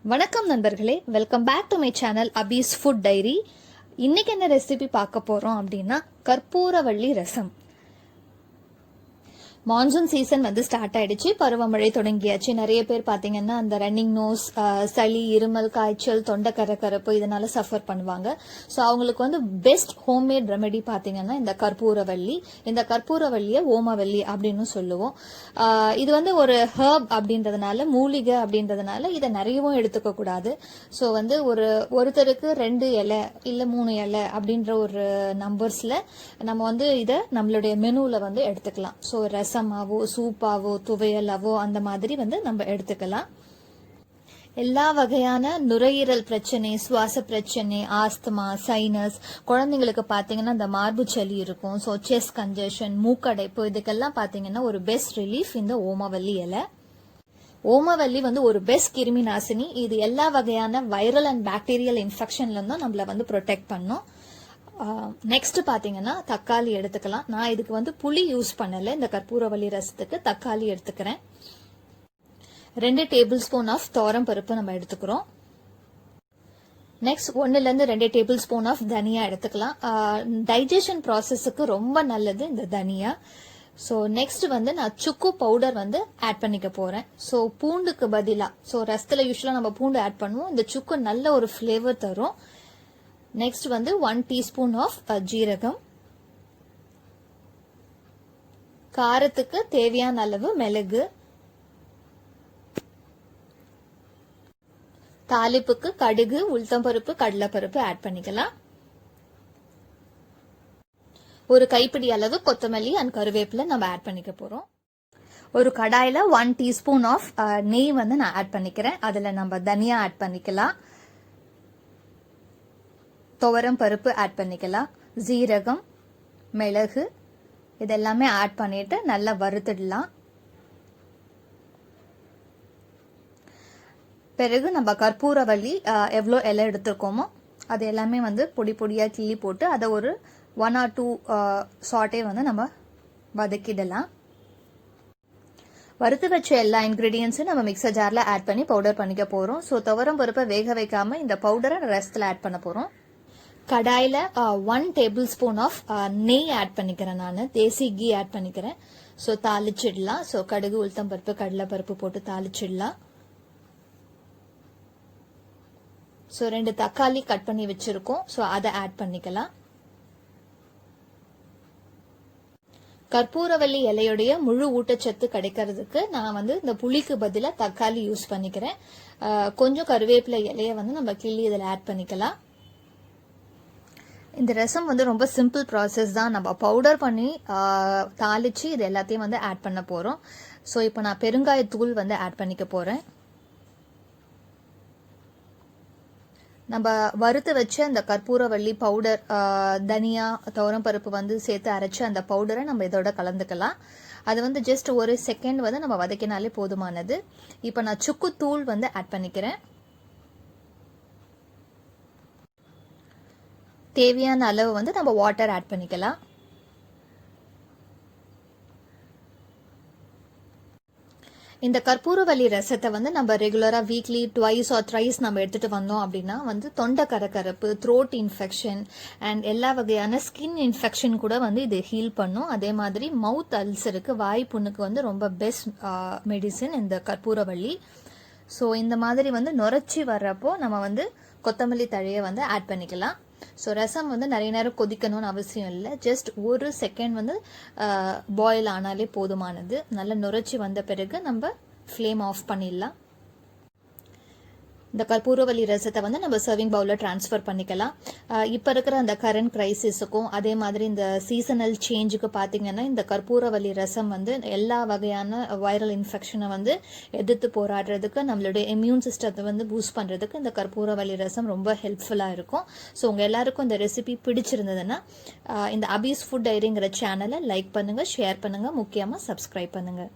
வணக்கம் நண்பர்களே, welcome back to my channel Abi's food diary. இன்னைக்கு என்ன ரெசிபி பார்க்க போறோம் அப்படின்னா கற்பூரவள்ளி ரசம். மான்சூன் சீசன் வந்து ஸ்டார்ட் ஆயிடுச்சு, பருவமழை தொடங்கியாச்சு. நிறைய பேர் பார்த்தீங்கன்னா அந்த ரன்னிங் நோஸ், சளி, இருமல், காய்ச்சல், தொண்டை கரகரப்பு இதனால சஃபர் பண்ணுவாங்க. ஸோ அவங்களுக்கு வந்து பெஸ்ட் ஹோம்மேட் ரெமெடி பார்த்தீங்கன்னா இந்த கற்பூரவள்ளி. இந்த கற்பூரவள்ளியை ஓமவல்லி அப்படின்னு சொல்லுவோம். இது வந்து ஒரு ஹர்ப் அப்படின்றதுனால, மூலிகை அப்படின்றதுனால இதை நிறையவும் எடுத்துக்க கூடாது. ஸோ வந்து ஒருத்தருக்கு 2 இலை இல்லை 3 இலை அப்படின்ற ஒரு நம்பர்ஸ்ல நம்ம வந்து இதை நம்மளுடைய மெனுவில் வந்து எடுத்துக்கலாம். ஸோ ரசமாவோ, சூப்பாவோ, துவையலாவோ அந்த மாதிரி வந்து நம்ம எடுத்துக்கலாம். எல்லா வகையான நுரையீரல் பிரச்சனை, சுவாச பிரச்சனை, ஆஸ்துமா, சைனஸ், குழந்தைங்களுக்கு பார்த்தீங்கன்னா இந்த மார்பு சளி இருக்கும். ஸோ செஸ்ட் கன்ஜஷன், மூக்கடைப்பு, இதுக்கெல்லாம் பார்த்தீங்கன்னா ஒரு பெஸ்ட் ரிலீஃப் இந்த ஓமவல்லி இலை. ஓமவல்லி வந்து ஒரு பெஸ்ட் கிருமி நாசினி. இது எல்லா வகையான வைரல் அண்ட் பாக்டீரியல் இன்ஃபெக்ஷன்ல இருந்தும் நம்மள வந்து ப்ரொடெக்ட் பண்ணும். நெக்ஸ்ட் பாத்தீங்கன்னா தக்காளி எடுத்துக்கலாம். நான் இதுக்கு வந்து புளி யூஸ் பண்ணல. இந்த கற்பூரவள்ளி ரசத்துக்கு தக்காளி எடுத்துக்கிறேன். 2 டேபிள் ஸ்பூன் ஆஃப் துவரம் பருப்பு நம்ம எடுத்துக்கிறோம். நெக்ஸ்ட் 1-2 டேபிள் ஸ்பூன் ஆஃப் தனியா எடுத்துக்கலாம். டைஜஷன் ப்ராசஸுக்கு ரொம்ப நல்லது இந்த தனியா. ஸோ நெக்ஸ்ட் வந்து நான் சுக்கு பவுடர் வந்து ஆட் பண்ணிக்க போறேன். ஸோ பூண்டுக்கு பதிலாக, ஸோ ரசத்துல யூஸ்வலா நம்ம பூண்டு ஆட் பண்ணுவோம். இந்த சுக்கு நல்ல ஒரு ஃபிளேவர் தரும். நெக்ஸ்ட் வந்து 1 டீஸ்பூன் ஆஃப் ஜீரகம், காரத்துக்கு தேவையான அளவு மிளகு, தாளிப்புக்கு கடுகு, உளுத்தம்பருப்பு, கடலைப்பருப்பு ஆட் பண்ணிக்கலாம். ஒரு கைப்பிடி அளவு கொத்தமல்லி அண்ட் கருவேப்பிலை நம்ம ஆட் பண்ணிக்க போறோம். ஒரு கடாயில 1 டீஸ்பூன் ஆஃப் நெய் வந்து நான் ஆட் பண்ணிக்கிறேன். அதுல நம்ம தனியா ஆட் பண்ணிக்கலாம், துவரம் பருப்பு ஆட் பண்ணிக்கலாம், ஜீரகம், மிளகு இதெல்லாமே ஆட் பண்ணிட்டு நல்லா வறுத்துடலாம். பிறகு நம்ம கற்பூரவள்ளி எவ்வளோ இலை எடுத்துருக்கோமோ அது எல்லாமே வந்து பொடி பொடியாக கிள்ளி போட்டு அதை ஒரு 1 or 2 சாட்டே வந்து நம்ம வதக்கிடலாம். வறுத்து வச்ச எல்லா இன்கிரீடியன்ஸும் நம்ம மிக்சர் ஜாரில் ஆட் பண்ணி பவுடர் பண்ணிக்க போகிறோம். ஸோ துவரம் பருப்பை வேக வைக்காமல் இந்த பவுடரை ரசத்தில் ஆட் பண்ண போகிறோம். கடாயில் 1 டேபிள் ஸ்பூன் ஆஃப் நெய் ஆட் பண்ணிக்கிறேன். நான் தேசி கீ ஆட் பண்ணிக்கிறேன். ஸோ தாளிச்சிடலாம். ஸோ கடுகு, உளுத்தம்பருப்பு, கடலைப்பருப்பு போட்டு தாளிச்சிடலாம். ஸோ 2 தக்காளி கட் பண்ணி வச்சிருக்கோம். ஸோ அதை ஆட் பண்ணிக்கலாம். கற்பூரவள்ளி இலையுடைய முழு ஊட்டச்சத்து கிடைக்கிறதுக்கு நான் வந்து இந்த புளிக்கு பதிலாக தக்காளி யூஸ் பண்ணிக்கிறேன். கொஞ்சம் கருவேப்பிலை இலையை வந்து நம்ம கிள்ளி இதில் ஆட் பண்ணிக்கலாம். இந்த ரசம் வந்து ரொம்ப சிம்பிள் ப்ராசஸ் தான். நம்ம பவுடர் பண்ணி தாளிச்சு இது எல்லாத்தையும் வந்து ஆட் பண்ண போகிறோம். ஸோ இப்போ நான் பெருங்காயத்தூள் வந்து ஆட் பண்ணிக்க போகிறேன். நம்ம வறுத்து வச்ச அந்த கற்பூரவள்ளி பவுடர், தனியா, துவரம் பருப்பு வந்து சேர்த்து அரைச்ச அந்த பவுடரை நம்ம இதோட கலந்துக்கலாம். அது வந்து ஜஸ்ட் 1 செகண்ட் வந்து நம்ம வதக்கினாலே போதுமானது. இப்போ நான் சுக்கு தூள் வந்து ஆட் பண்ணிக்கிறேன். தேவையான அளவு வந்து நம்ம வாட்டர் ஆட் பண்ணிக்கலாம். இந்த கற்பூரவள்ளி ரசத்தை வந்து நம்ம ரெகுலரா வீக்லி 2 or 3 நம்ம எடுத்துட்டு வந்தோம் அப்படின்னா வந்து தொண்டை கரகரப்பு, த்ரோட் இன்ஃபெக்ஷன் அண்ட் எல்லா வகையான ஸ்கின் இன்ஃபெக்ஷன் கூட வந்து இது ஹீல் பண்ணும். அதே மாதிரி மவுத் அல்சருக்கு, வாய் புண்ணுக்கு வந்து ரொம்ப பெஸ்ட் மெடிசன் இந்த கற்பூரவள்ளி. ஸோ இந்த மாதிரி வந்து நுரைச்சி வர்றப்போ நம்ம வந்து கொத்தமல்லி தழையை வந்து ஆட் பண்ணிக்கலாம். ஸோ ரசம் வந்து நிறைய நேரம் கொதிக்கணும்னு அவசியம் இல்லை. ஜஸ்ட் 1 செகண்ட் வந்து பாயில் ஆனாலே போதுமானது. நல்லா நுரைச்சி வந்த பிறகு நம்ம ஃப்ளேம் ஆஃப் பண்ணிடலாம். இந்த கற்பூரவள்ளி ரசத்தை வந்து நம்ம சர்விங் பவுலில் ட்ரான்ஸ்ஃபர் பண்ணிக்கலாம். இப்போ இருக்கிற அந்த கரண்ட் கிரைசிஸுக்கும் அதே மாதிரி இந்த சீசனல் சேஞ்சுக்கு பார்த்தீங்கன்னா இந்த கற்பூரவள்ளி ரசம் வந்து எல்லா வகையான வைரல் இன்ஃபெக்ஷனை வந்து எதிர்த்து போராடுறதுக்கு, நம்மளுடைய இம்யூன் சிஸ்டத்தை வந்து பூஸ்ட் பண்ணுறதுக்கு இந்த கற்பூரவள்ளி ரசம் ரொம்ப ஹெல்ப்ஃபுல்லாக இருக்கும். ஸோ உங்கள் எல்லாருக்கும் இந்த ரெசிபி பிடிச்சிருந்ததுன்னா இந்த அபீஸ் ஃபுட் டைரிங்கிற சேனலை லைக் பண்ணுங்கள், ஷேர் பண்ணுங்கள், முக்கியமாக சப்ஸ்கிரைப் பண்ணுங்கள்.